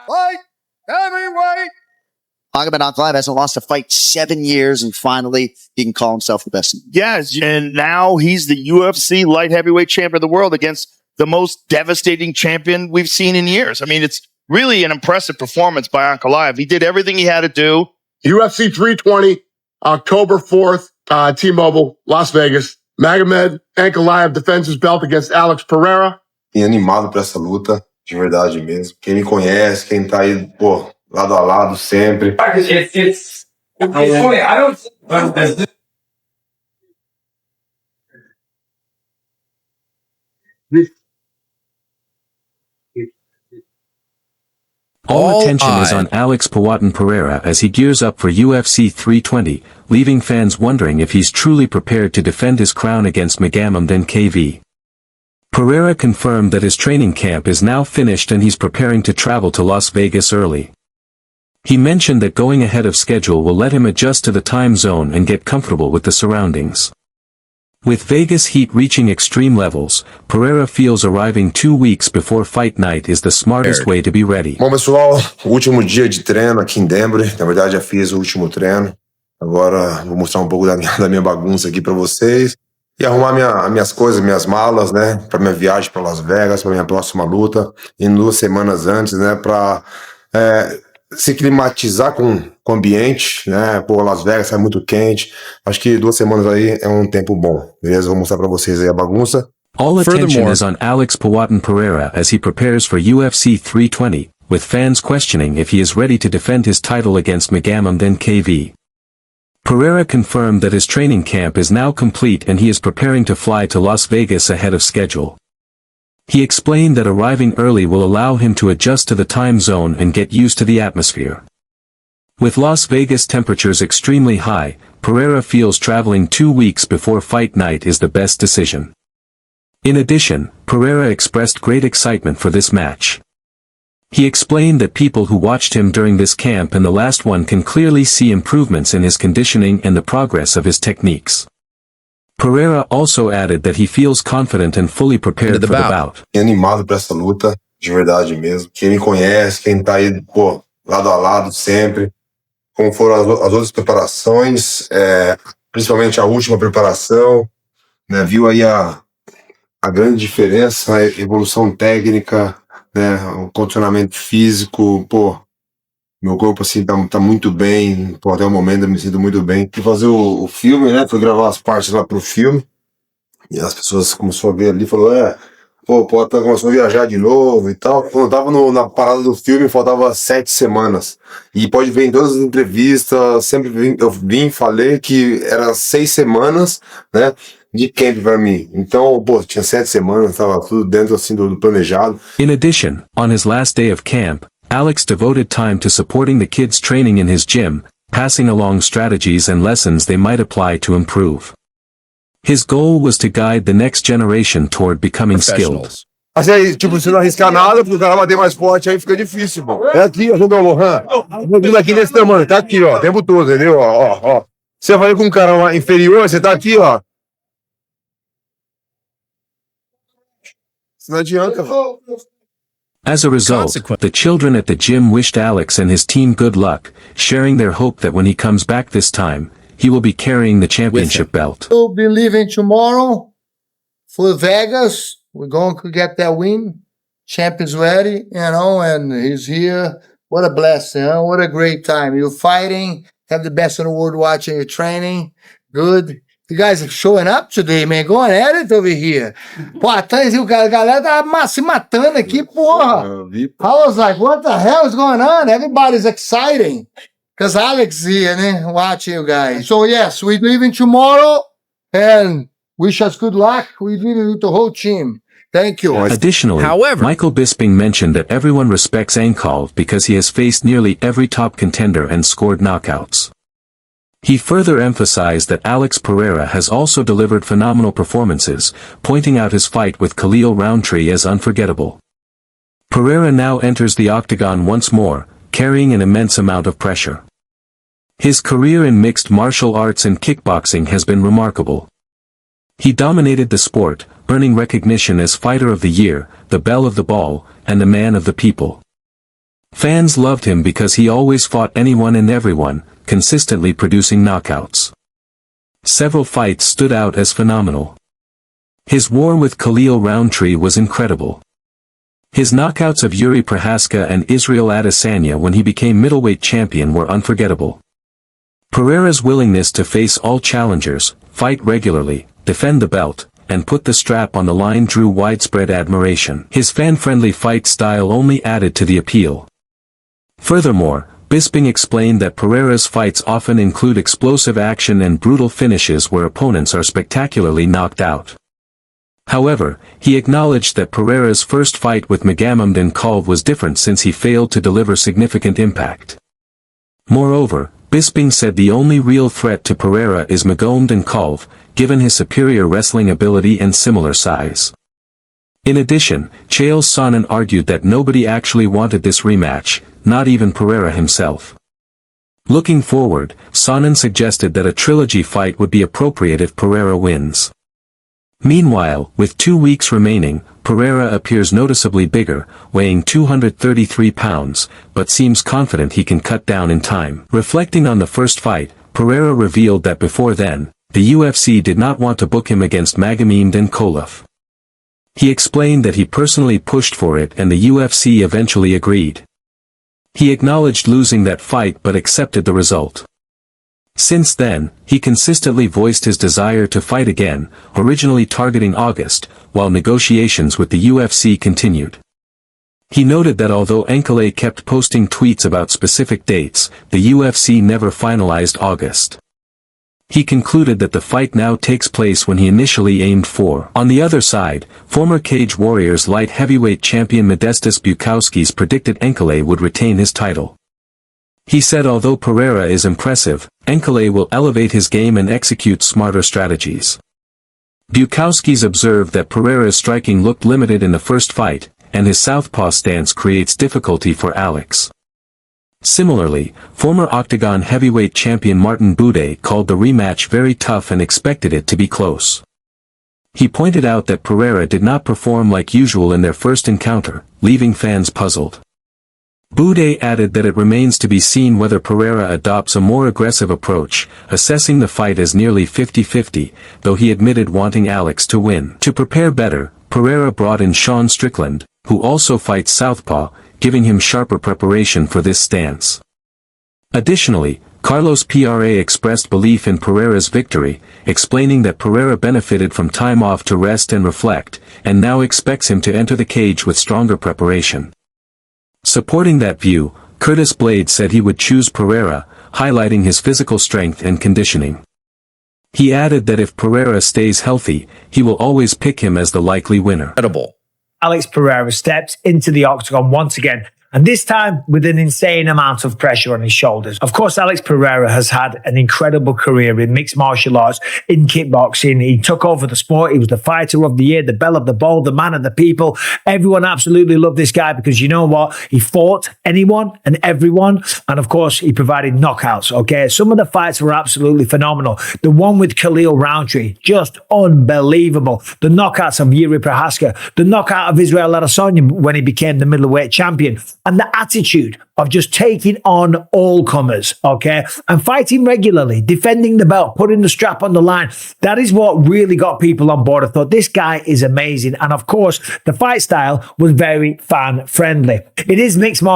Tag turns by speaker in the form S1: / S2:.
S1: Fight heavyweight.
S2: Magomed Ankalaev hasn't lost a fight 7 years, and finally he can call himself the best.
S3: Yes, and now he's the UFC light heavyweight champion of the world against the most devastating champion we've seen in years. I mean, it's really an impressive performance by Ankalaev. He did everything he had to do.
S1: UFC 320, October 4th, T-Mobile, Las Vegas. Magomed Ankalaev defends his belt against Alex Pereira.
S4: E animado pra essa luta, de verdade mesmo. Quem me conhece, quem tá aí, pô, lado a lado sempre.
S5: It's funny. I don't.
S6: All attention is on Alex Poatan Pereira as he gears up for UFC 320, leaving fans wondering if he's truly prepared to defend his crown against Magomed Ankalaev. Pereira confirmed that his training camp is now finished and he's preparing to travel to Las Vegas early. He mentioned that going ahead of schedule will let him adjust to the time zone and get comfortable with the surroundings. With Vegas heat reaching extreme levels, Pereira feels arriving 2 weeks before fight night is the smartest way to be ready.
S4: Bom, pessoal, o último dia de treino aqui em Denver. Na verdade, já fiz o último treino. Agora vou mostrar um pouco da minha bagunça aqui pra vocês. E arrumar minhas coisas, minhas malas, né? Pra minha viagem pra Las Vegas, pra minha próxima luta. Indo 2 semanas antes, né? Pra se climatizar com o ambiente, né? Pô, Las Vegas é muito quente. Acho que 2 semanas aí é um tempo bom. Beleza? Vou mostrar pra vocês aí a bagunça.
S6: All attention is on Alex Poatan Pereira as he prepares for UFC 320, with fans questioning if he is ready to defend his title against Magomed Ankalaev. Pereira confirmed that his training camp is now complete and he is preparing to fly to Las Vegas ahead of schedule. He explained that arriving early will allow him to adjust to the time zone and get used to the atmosphere. With Las Vegas temperatures extremely high, Pereira feels traveling 2 weeks before fight night is the best decision. In addition, Pereira expressed great excitement for this match. He explained that people who watched him during this camp and the last one can clearly see improvements in his conditioning and the progress of his techniques. Pereira also added that he feels confident and fully prepared for the bout.
S4: Animado pra essa luta, de verdade mesmo. Quem me conhece, quem tá aí, pô, lado a lado sempre. Como foram as outras preparações, principalmente a última preparação, né? Viu aí a grande diferença, a evolução técnica, né? O condicionamento físico, pô. Meu corpo, assim, tá muito bem. Pô, até o momento eu me sinto muito bem. Fui fazer o filme, né? Fui gravar as partes lá pro filme. E as pessoas começaram a ver ali, falou, pô, o Poatan começou a viajar de novo e tal. Quando eu tava na parada do filme, faltava 7 semanas. E pode ver em todas as entrevistas, sempre eu falei que era 6 semanas, né? De camp pra mim. Então, pô, tinha 7 semanas, tava tudo dentro, assim, do planejado.
S6: In addition, on his last day of camp, Alex devoted time to supporting the kids training in his gym, passing along strategies and lessons they might apply to improve. His goal was to guide the next generation toward becoming skilled.
S1: Assim, aí, tipo, você não arriscar nada, porque o cara bater mais forte, aí fica difícil, pô. É aqui, ó, João Lohan. Vindo aqui nesse tamanho, tá aqui, ó, o tempo todo, entendeu? Ó. Você vai com um cara inferior, você tá aqui, ó. Isso não adianta, velho.
S6: As a result, the children at the gym wished Alex and his team good luck, sharing their hope that when he comes back this time, he will be carrying the championship belt.
S7: We'll be leaving tomorrow for Vegas. We're going to get that win. Champion's ready, and he's here. What a blessing, huh? What a great time. You're fighting, have the best in the world watching your training. Good. You guys are showing up today, man. Going at it over here. Poatan, a galera tá se matando aqui, porra. I was like, what the hell is going on? Everybody's exciting. Because Alex is here, né? Watching you guys. So, yes, we're leaving tomorrow. And wish us good luck. We're leaving with the whole team. Thank you.
S6: Additionally, Michael Bisping mentioned that everyone respects Ankalaev because he has faced nearly every top contender and scored knockouts. He further emphasized that Alex Pereira has also delivered phenomenal performances, pointing out his fight with Khalil Rountree as unforgettable. Pereira now enters the octagon once more, carrying an immense amount of pressure. His career in mixed martial arts and kickboxing has been remarkable. He dominated the sport, earning recognition as Fighter of the Year, the Belle of the Ball, and the Man of the People. Fans loved him because he always fought anyone and everyone, consistently producing knockouts. Several fights stood out as phenomenal. His war with Khalil Rountree was incredible. His knockouts of Jiri Prochazka and Israel Adesanya when he became middleweight champion were unforgettable. Pereira's willingness to face all challengers, fight regularly, defend the belt, and put the strap on the line drew widespread admiration. His fan-friendly fight style only added to the appeal. Furthermore, Bisping explained that Pereira's fights often include explosive action and brutal finishes where opponents are spectacularly knocked out. However, he acknowledged that Pereira's first fight with Magomed Ankalaev was different since he failed to deliver significant impact. Moreover, Bisping said the only real threat to Pereira is Magomed Ankalaev, given his superior wrestling ability and similar size. In addition, Chael Sonnen argued that nobody actually wanted this rematch, not even Pereira himself. Looking forward, Sonnen suggested that a trilogy fight would be appropriate if Pereira wins. Meanwhile, with 2 weeks remaining, Pereira appears noticeably bigger, weighing 233 pounds, but seems confident he can cut down in time. Reflecting on the first fight, Pereira revealed that before then, the UFC did not want to book him against Magomed Ankalaev. He explained that he personally pushed for it and the UFC eventually agreed. He acknowledged losing that fight but accepted the result. Since then, he consistently voiced his desire to fight again, originally targeting August, while negotiations with the UFC continued. He noted that although Ankalaev kept posting tweets about specific dates, the UFC never finalized August. He concluded that the fight now takes place when he initially aimed for. On the other side, former Cage Warriors light heavyweight champion Modestas Bukauskas predicted Ankalaev would retain his title. He said although Pereira is impressive, Ankalaev will elevate his game and execute smarter strategies. Bukauskas observed that Pereira's striking looked limited in the first fight, and his southpaw stance creates difficulty for Alex. Similarly, former Octagon heavyweight champion Martin Buday called the rematch very tough and expected it to be close. He pointed out that Pereira did not perform like usual in their first encounter, leaving fans puzzled. Buday added that it remains to be seen whether Pereira adopts a more aggressive approach, assessing the fight as nearly 50-50, though he admitted wanting Alex to win. To prepare better, Pereira brought in Sean Strickland, who also fights southpaw, giving him sharper preparation for this stance. Additionally, Carlos Pra expressed belief in Pereira's victory, explaining that Pereira benefited from time off to rest and reflect, and now expects him to enter the cage with stronger preparation. Supporting that view, Curtis Blaydes said he would choose Pereira, highlighting his physical strength and conditioning. He added that if Pereira stays healthy, he will always pick him as the likely winner.
S8: Incredible. Alex Pereira steps into the octagon once again, and this time with an insane amount of pressure on his shoulders. Of course, Alex Pereira has had an incredible career in mixed martial arts, in kickboxing. He took over the sport. He was the fighter of the year, the belle of the ball, the man of the people. Everyone absolutely loved this guy because you know what? He fought anyone and everyone. And of course, he provided knockouts, okay? Some of the fights were absolutely phenomenal. The one with Khalil Rountree, just unbelievable. The knockouts of Jiri Prochazka, the knockout of Israel Adesanya when he became the middleweight champion. And the attitude of just taking on all comers, okay? And fighting regularly, defending the belt, putting the strap on the line. That is what really got people on board. I thought this guy is amazing. And of course, the fight style was very fan-friendly. It is mixed martial